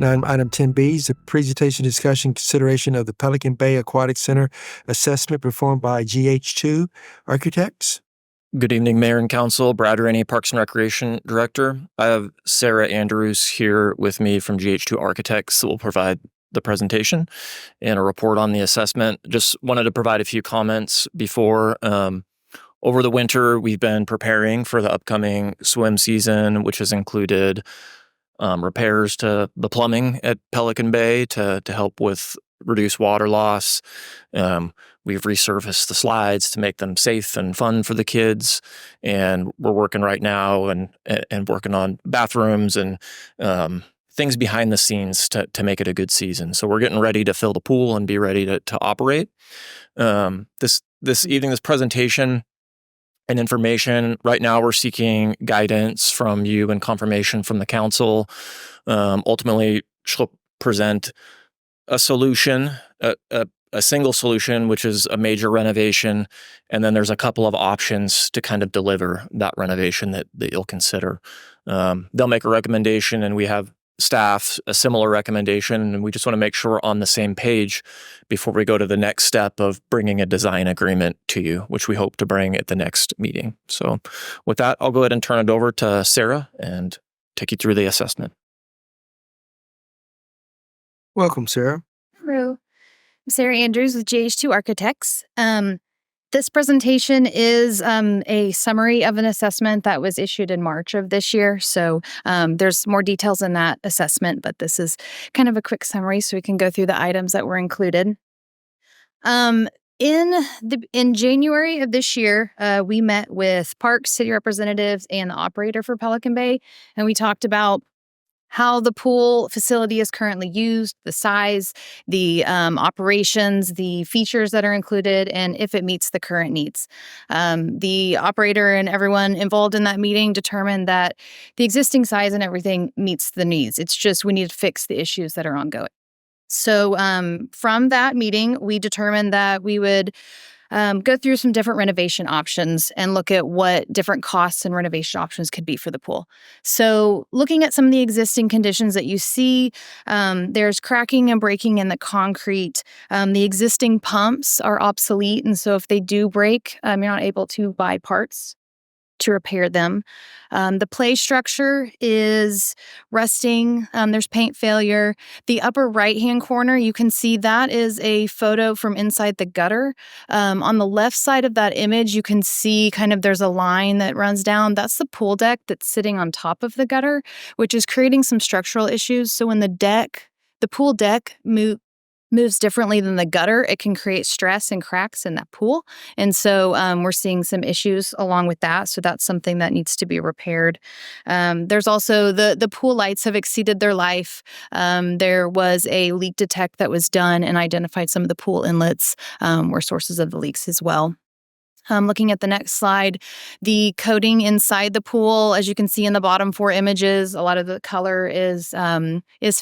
Now, item 10B is the presentation, discussion, consideration of the Pelican Bay Aquatic Center assessment performed by GH2 Architects. Good evening, Mayor and Council. Brad Rainey, Parks and Recreation Director. I have Sarah Andrews here with me from GH2 Architects that will provide the presentation and a report on the assessment. Just wanted to provide a few comments before. Over the winter, we've been preparing for the upcoming swim season, which has included repairs to the plumbing at Pelican Bay to help with reduce water loss. We've resurfaced the slides to make them safe and fun for the kids, and we're working right now and working on bathrooms and things behind the scenes to make it a good season. So we're getting ready to fill the pool and be ready to operate. This evening, this presentation and information. Right now, we're seeking guidance from you and confirmation from the council. Ultimately, she'll present a solution, a single solution, which is a major renovation, and then there's a couple of options to kind of deliver that renovation that you'll consider. They'll make a recommendation, and we have staff a similar recommendation, and we just want to make sure we're on the same page before we go to the next step of bringing a design agreement to you, which we hope to bring at the next meeting. So with that, I'll go ahead and turn it over to Sarah and take you through the assessment. Welcome, Sarah. Hello. I'm Sarah Andrews with GH2 Architects. This presentation is a summary of an assessment that was issued in March of this year. So there's more details in that assessment, but this is kind of a quick summary so we can go through the items that were included. In January of this year, we met with Parks, city representatives, and the operator for Pelican Bay, and we talked about how the pool facility is currently used, the size, the operations, the features that are included, and if it meets the current needs. The operator and everyone involved in that meeting determined that the existing size and everything meets the needs. It's just we need to fix the issues that are ongoing. So from that meeting, we determined that we would go through some different renovation options and look at what different costs and renovation options could be for the pool. So looking at some of the existing conditions that you see, there's cracking and breaking in the concrete. The existing pumps are obsolete, and so if they do break, you're not able to buy parts to repair them. The play structure is rusting. There's paint failure. The upper right-hand corner, you can see that is a photo from inside the gutter. On the left side of that image, you can see kind of there's a line that runs down. That's the pool deck that's sitting on top of the gutter, which is creating some structural issues. So when the pool deck moves differently than the gutter, it can create stress and cracks in that pool. And so we're seeing some issues along with that. So that's something that needs to be repaired. There's also the pool lights have exceeded their life. There was a leak detect that was done and identified some of the pool inlets were sources of the leaks as well. Looking at the next slide, the coating inside the pool, as you can see in the bottom 4 images, a lot of the color is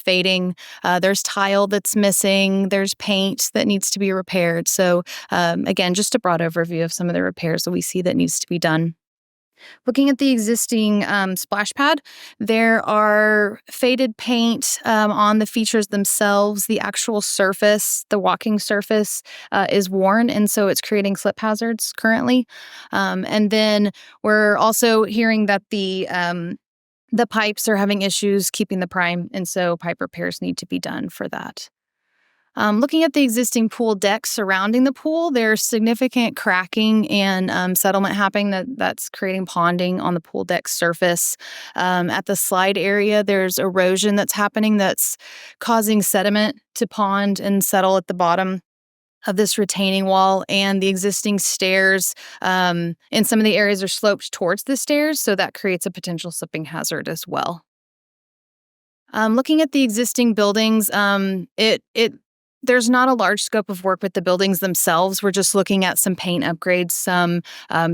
fading. There's tile that's missing. There's paint that needs to be repaired. So again, just a broad overview of some of the repairs that we see that needs to be done. Looking at the existing splash pad, there are faded paint on the features themselves. The actual surface, the walking surface, is worn, and so it's creating slip hazards currently. And then we're also hearing that the pipes are having issues keeping the prime, and so pipe repairs need to be done for that. Looking at the existing pool deck surrounding the pool, there's significant cracking and settlement happening that's creating ponding on the pool deck surface. At the slide area, there's erosion that's happening that's causing sediment to pond and settle at the bottom of this retaining wall, and the existing stairs in some of the areas are sloped towards the stairs, so that creates a potential slipping hazard as well. Looking at the existing buildings, there's not a large scope of work with the buildings themselves. We're just looking at some paint upgrades, some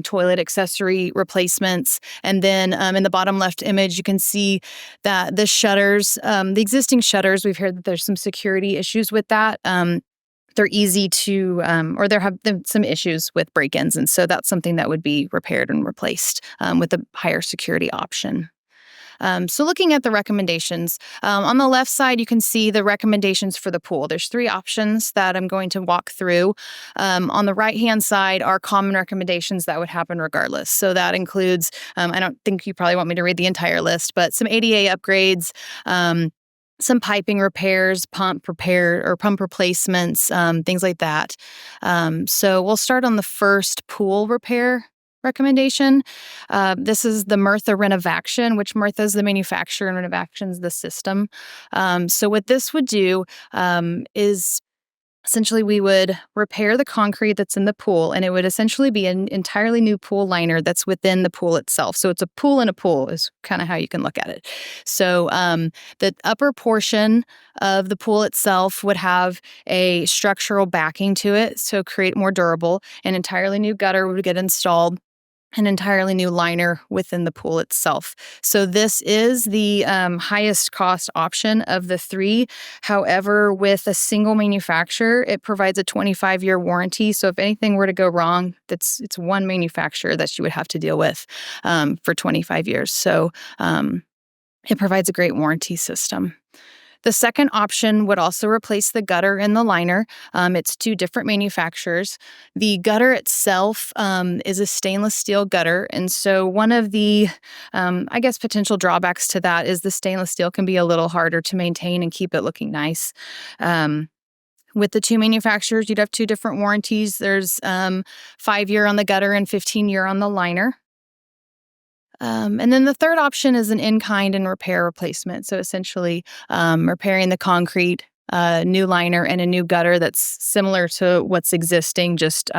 toilet accessory replacements. And then in the bottom left image, you can see that the shutters, the existing shutters, we've heard that there's some security issues with that. They're easy to, or there have been some issues with break-ins. And so that's something that would be repaired and replaced with a higher security option. So looking at the recommendations, on the left side, you can see the recommendations for the pool. There's 3 options that I'm going to walk through. On the right-hand side are common recommendations that would happen regardless. So that includes, I don't think you probably want me to read the entire list, but some ADA upgrades, some piping repairs, pump replacements, things like that. So we'll start on the first pool repair recommendation. This is the Murtha Renovation, which Murtha is the manufacturer and Renovation is the system. So what this would do is essentially we would repair the concrete that's in the pool, and it would essentially be an entirely new pool liner that's within the pool itself. So it's a pool in a pool is kind of how you can look at it. So the upper portion of the pool itself would have a structural backing to it, so create more durable. An entirely new gutter would get installed, an entirely new liner within the pool itself. So this is the highest cost option of the 3. However, with a single manufacturer, it provides a 25-year warranty. So if anything were to go wrong, it's one manufacturer that you would have to deal with for 25 years. So it provides a great warranty system. The second option would also replace the gutter and the liner. It's 2 different manufacturers. The gutter itself is a stainless steel gutter. And so one of the, potential drawbacks to that is the stainless steel can be a little harder to maintain and keep it looking nice. With the 2 manufacturers, you'd have 2 different warranties. There's 5-year on the gutter and 15-year on the liner. And then the third option is an in-kind and repair replacement. So essentially repairing the concrete, new liner, and a new gutter that's similar to what's existing, just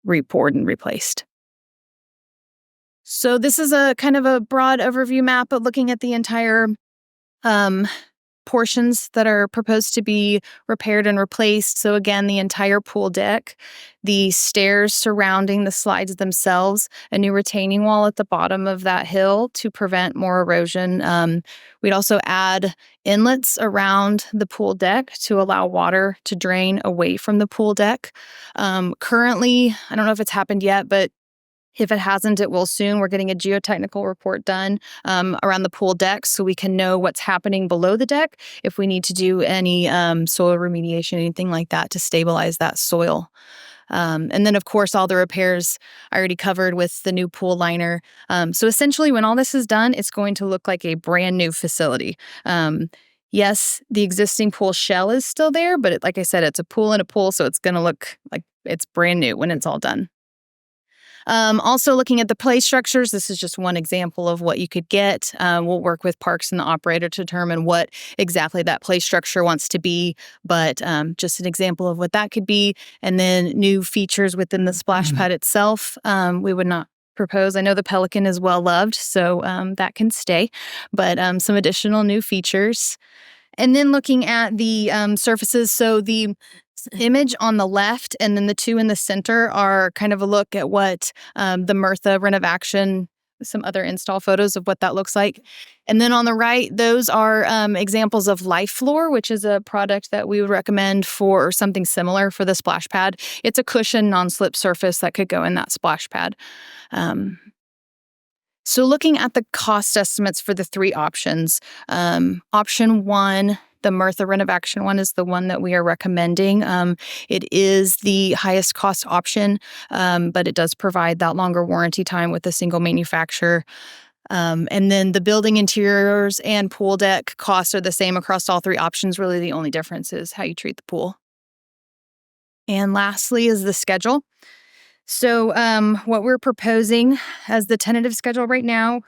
repoured and replaced. So this is a kind of a broad overview map, but looking at the entire portions that are proposed to be repaired and replaced. So again, the entire pool deck, the stairs surrounding the slides themselves, a new retaining wall at the bottom of that hill to prevent more erosion. We'd also add inlets around the pool deck to allow water to drain away from the pool deck. Currently, I don't know if it's happened yet, but if it hasn't, it will soon. We're getting a geotechnical report done around the pool deck so we can know what's happening below the deck if we need to do any soil remediation, anything like that to stabilize that soil. And then, of course, all the repairs I already covered with the new pool liner. So essentially, when all this is done, it's going to look like a brand new facility. Yes, the existing pool shell is still there, but like I said, it's a pool in a pool, so it's going to look like it's brand new when it's all done. Also looking at the play structures, this is just one example of what you could get. We'll work with Parks and the operator to determine what exactly that play structure wants to be, but just an example of what that could be. And then new features within the splash pad itself, we would not propose. I know the Pelican is well loved, so that can stay, but some additional new features. And then looking at the surfaces, so the image on the left and then the 2 in the center are kind of a look at what the Murtha Renovation, some other install photos of what that looks like. And then on the right, those are examples of Life Floor, which is a product that we would recommend for or something similar for the splash pad. It's a cushion, non-slip surface that could go in that splash pad. So looking at the cost estimates for the 3 options, option 1, the Murtha Renovation one is the one that we are recommending. It is the highest cost option, but it does provide that longer warranty time with a single manufacturer. And then the building interiors and pool deck costs are the same across all 3 options. Really, the only difference is how you treat the pool. And lastly is the schedule. So what we're proposing as the tentative schedule right now,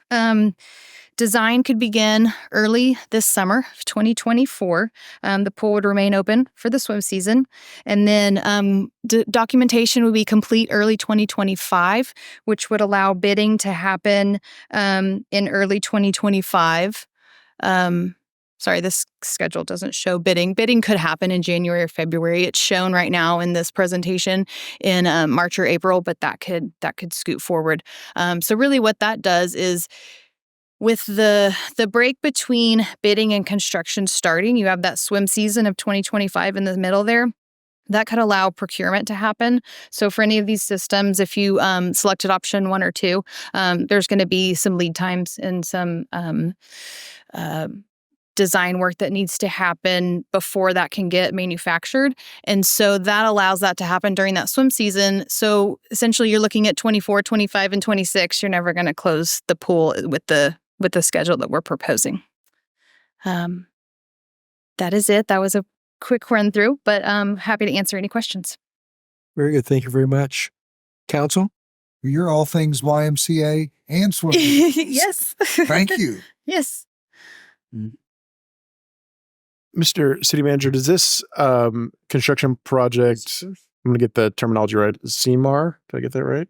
design could begin early this summer of 2024. The pool would remain open for the swim season. And then documentation would be complete early 2025, which would allow bidding to happen in early 2025. Sorry, this schedule doesn't show bidding. Bidding could happen in January or February. It's shown right now in this presentation in March or April, but that could scoot forward. So really what that does is with the break between bidding and construction starting, you have that swim season of 2025 in the middle there. that could allow procurement to happen. So for any of these systems, if you selected option 1 or 2, there's going to be some lead times and some design work that needs to happen before that can get manufactured. And so that allows that to happen during that swim season. So essentially you're looking at 24, 25, and 26. You're never going to close the pool with the schedule that we're proposing. That is it. That was a quick run through, but I'm happy to answer any questions. Very good. Thank you very much. Council? You're all things YMCA and swimming. Yes. Thank you. Yes. Mr. City Manager, does this construction project, I'm going to get the terminology right, CMAR, did I get that right?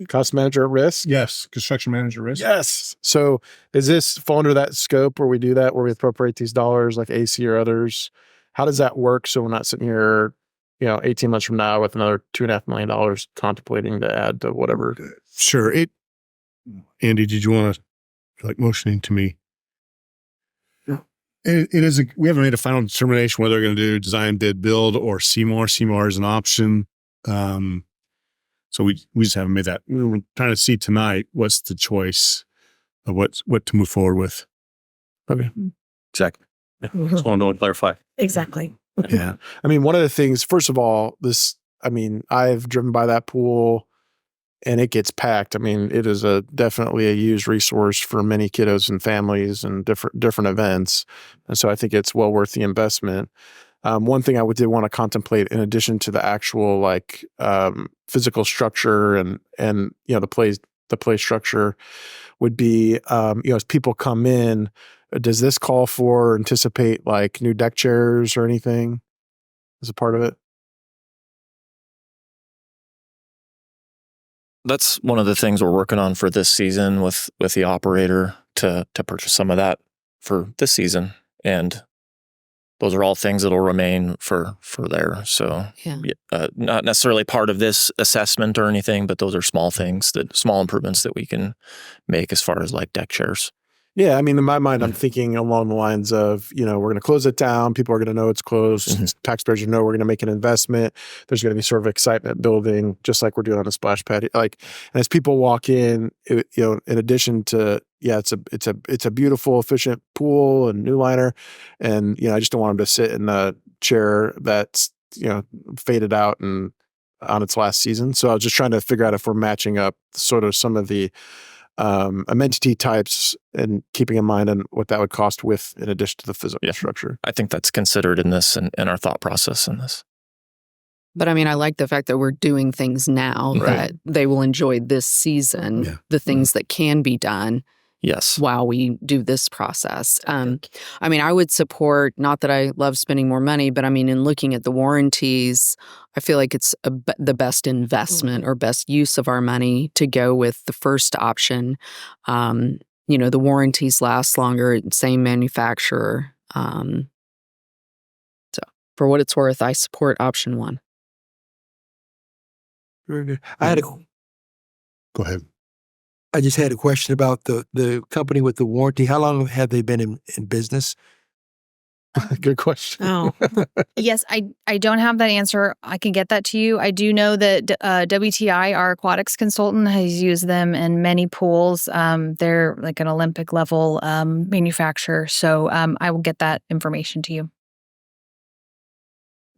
Cost Manager at Risk? Yes, construction manager risk. Yes. So does this fall under that scope where we do that, where we appropriate these dollars like AC or others? How does that work so we're not sitting here, 18 months from now with another $2.5 million contemplating to add to whatever? Sure. Andy, did you want to motioning to me? It is. We haven't made a final determination whether we're going to do design, bid, build, or CMAR. CMAR is an option. So we just haven't made that. We're trying to see tonight what's the choice of what to move forward with. Okay. Exactly. Just want to clarify. Exactly. Yeah. I mean, one of the things, first of all, I've driven by that pool and it gets packed. I mean, it is definitely a used resource for many kiddos and families and different events. And so I think it's well worth the investment. One thing I did want to contemplate, in addition to the actual physical structure and the play structure, would be as people come in, does this call for anticipate new deck chairs or anything as a part of it? That's one of the things we're working on for this season with the operator to purchase some of that for this season. And those are all things that'll remain for there. So not necessarily part of this assessment or anything, but those are small improvements that we can make as far as deck chairs. Yeah, I mean, in my mind, I'm thinking along the lines of, we're going to close it down. People are going to know it's closed. Mm-hmm. Taxpayers know we're going to make an investment. There's going to be sort of excitement building, just like we're doing on the splash pad. And as people walk in, in addition to, it's a beautiful, efficient pool and new liner. And, I just don't want them to sit in a chair that's, faded out and on its last season. So I was just trying to figure out if we're matching up sort of some of the amenity types and keeping in mind on what that would cost in addition to the physical structure. I think that's considered in this and our thought process in this. But I mean, I like the fact that we're doing things now that they will enjoy this season, the things that can be done. Yes. While we do this process. I mean, I would support, not that I love spending more money, but I mean, in looking at the warranties, I feel like it's the best investment or best use of our money to go with the first option. The warranties last longer, same manufacturer. So for what it's worth, I support option 1. Very good. Go ahead. I just had a question about the company with the warranty. How long have they been in business? Good question. Oh, yes. I don't have that answer. I can get that to you. I do know that WTI, our aquatics consultant, has used them in many pools. They're like an Olympic level manufacturer. So I will get that information to you.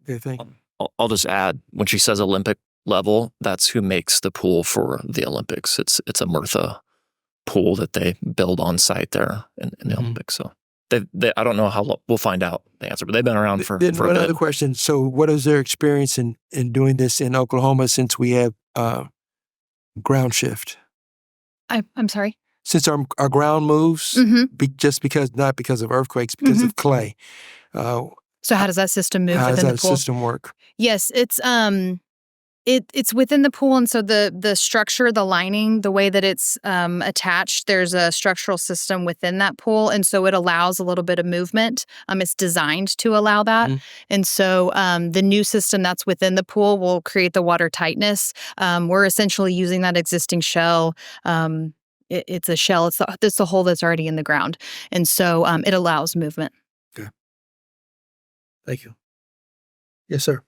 Okay, thank you. I'll just add, when she says Olympic level, that's who makes the pool for the Olympics. It's a Murtha pool that they build on site there in the Olympics. So they I don't know how long, we'll find out the answer, but they've been around for a bit. One other question. So what is their experience in doing this in Oklahoma since we have ground shift? I'm sorry? Since our ground moves, not because of earthquakes, because of clay. So how does that system move how within does the that pool? system work? Yes, it's within the pool, and so the structure, the lining, the way that it's attached, there's a structural system within that pool, and so it allows a little bit of movement. It's designed to allow that, and so the new system that's within the pool will create the water tightness. We're essentially using that existing shell. It's a shell. It's the hole that's already in the ground, and so it allows movement. Okay. Thank you. Yes, sir.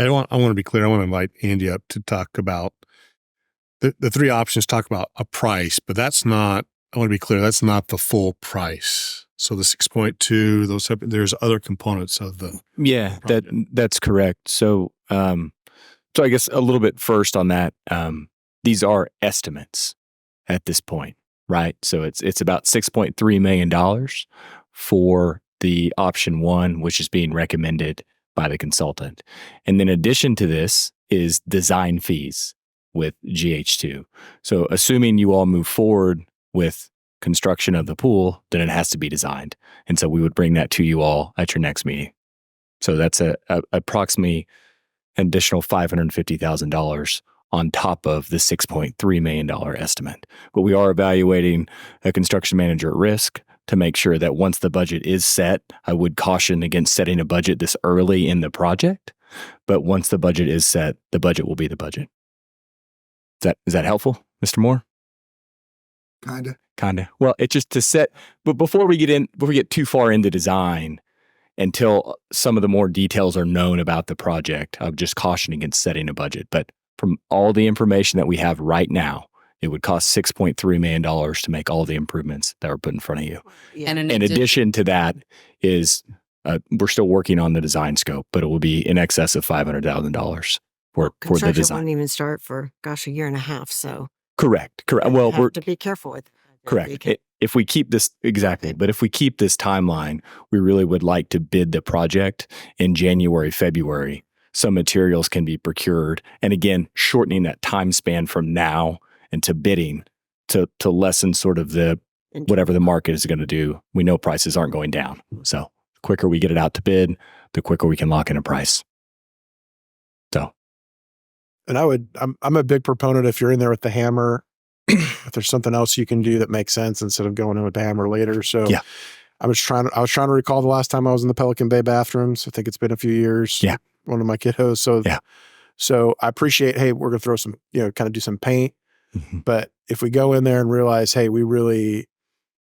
I want to be clear. I want to invite Andy up to talk about the three options. Talk about a price, but that's not. I want to be clear. That's not the full price. So the 6.2, there's other components of the. Yeah, project. that's correct. So, so I guess a little bit first on that. These are estimates at this point, right? So it's about $6.3 million for the option one, which is being recommended by the consultant. And then in addition to this is design fees with GH2. So assuming you all move forward with construction of the pool, then it has to be designed. And so we would bring that to you all at your next meeting. So that's approximately an additional $550,000 on top of the $6.3 million estimate. But we are evaluating a construction manager at risk to make sure that once the budget is set, I would caution against setting a budget this early in the project. But once the budget is set, the budget will be the budget. Is that helpful, Mr. Moore? Kinda. Well, it's just to set, but before we get too far into design, until some of the more details are known about the project, I would just caution against setting a budget. But from all the information that we have right now, it would cost $6.3 million to make all the improvements that were put in front of you. Yeah. And in addition to that is we're still working on the design scope, but it will be in excess of $500,000 for the Construction design. won't even start for, a year and a half. So Correct. well, we're to be careful with. Correct. If we keep this, exactly. But if we keep this timeline, we really would like to bid the project in January, February. Some materials can be procured. And again, shortening that time span from now into bidding to lessen sort of whatever the market is going to do. We know prices aren't going down. So the quicker we get it out to bid, the quicker we can lock in a price. So. And I'm a big proponent if you're in there with the hammer, if there's something else you can do that makes sense instead of going in with the hammer later. So yeah. I was trying to recall the last time I was in the Pelican Bay bathrooms. I think it's been a few years. Yeah. One of my kiddos. So yeah. So I appreciate, hey, we're going to throw some, kind of do some paint. Mm-hmm. But if we go in there and realize, hey, we really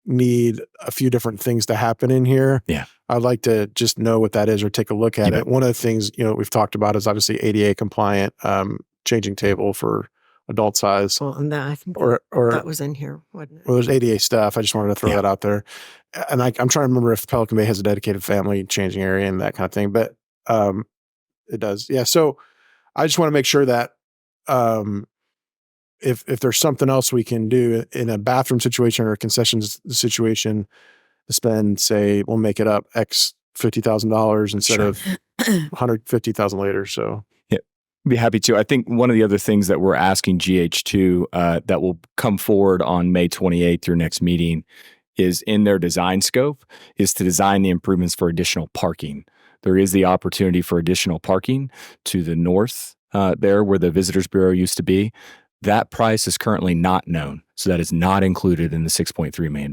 need a few different things to happen in here. Yeah. I'd like to just know what that is or take a look at it. One of the things, we've talked about is obviously ADA compliant, changing table for adult size. Well, and that, I think or that was in here, wasn't it? Well, there's ADA stuff. I just wanted to throw that out there. And I'm trying to remember if Pelican Bay has a dedicated family changing area and that kind of thing, but it does. Yeah. So I just want to make sure that if there's something else we can do in a bathroom situation or a concessions situation to spend, say, we'll make it up X $50,000 instead of $150,000 later. So be happy to. I think one of the other things that we're asking GH2 that will come forward on May 28th, your next meeting, is in their design scope, is to design the improvements for additional parking. There is the opportunity for additional parking to the north there where the Visitors Bureau used to be. That price is currently not known. So that is not included in the $6.3 million.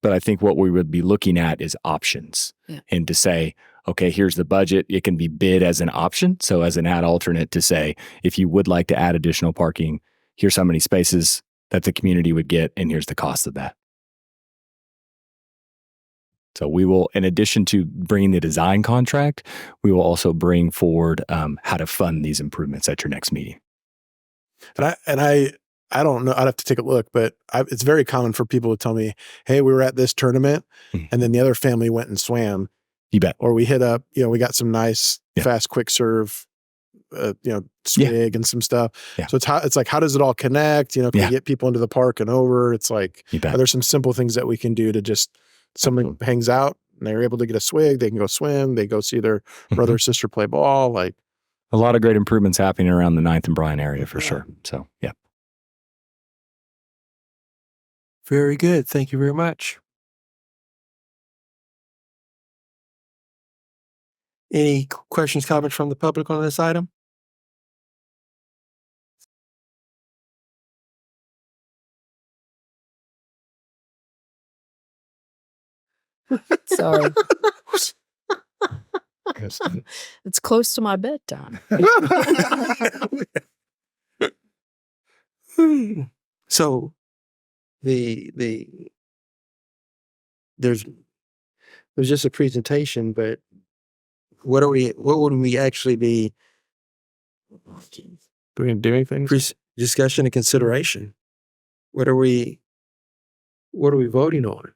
But I think what we would be looking at is options and to say, okay, here's the budget. It can be bid as an option. So as an ad alternate to say, if you would like to add additional parking, here's how many spaces that the community would get, and here's the cost of that. So we will, in addition to bringing the design contract, we will also bring forward how to fund these improvements at your next meeting. And I don't know. I'd have to take a look, but it's very common for people to tell me, hey, we were at this tournament and then the other family went and swam. You bet. Or we hit up, we got some nice, fast, quick serve, swig and some stuff. Yeah. So it's like, how does it all connect? Can we get people into the park and over? It's like, are there some simple things that we can do to just, someone hangs out and they're able to get a swig, they can go swim, they go see their brother or sister play ball. Like a lot of great improvements happening around the 9th and Bryan area for sure. So, yeah. Very good. Thank you very much. Any questions, comments from the public on this item? Sorry. It's close to my bedtime. So there's just a presentation, but what would we actually be Do we do anything? Discussion and consideration. What are we voting on?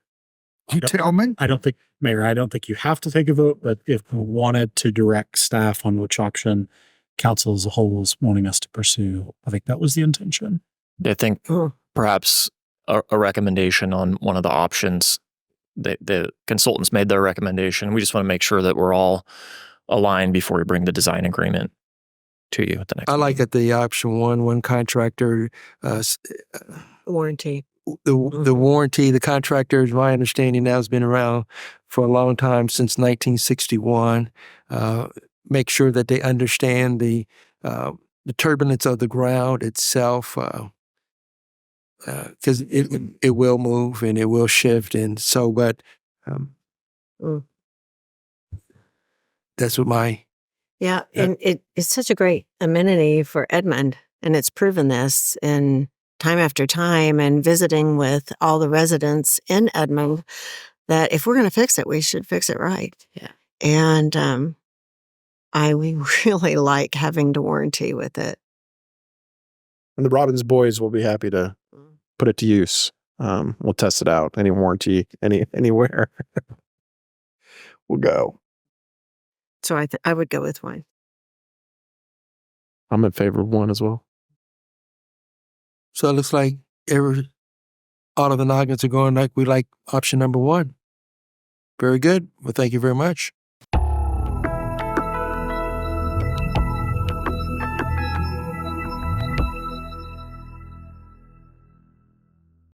You tell me. I don't think, Mayor, I don't think you have to take a vote, but if we wanted to direct staff on which option council as a whole was wanting us to pursue, I think that was the intention. I think perhaps a recommendation on one of the options. The consultants made their recommendation. We just want to make sure that we're all aligned before we bring the design agreement to you at the next. I like it. The option one contractor, Warranty. the warranty, the contractor, is my understanding now, has been around for a long time, since 1961. Make sure that they understand the turbulence of the ground itself, because it will move and it will shift, and so. But that's what my And it's such a great amenity for Edmond, and it's proven this in time after time, and visiting with all the residents in Edmond, that if we're going to fix it, we should fix it right. Yeah. And we really like having the warranty with it. And the Robbins boys will be happy to put it to use. We'll test it out. Any warranty, anywhere. We'll go. So I would go with one. I'm in favor of one as well. So it looks like all of the noggins are going like we like option number one. Very good. Well, thank you very much.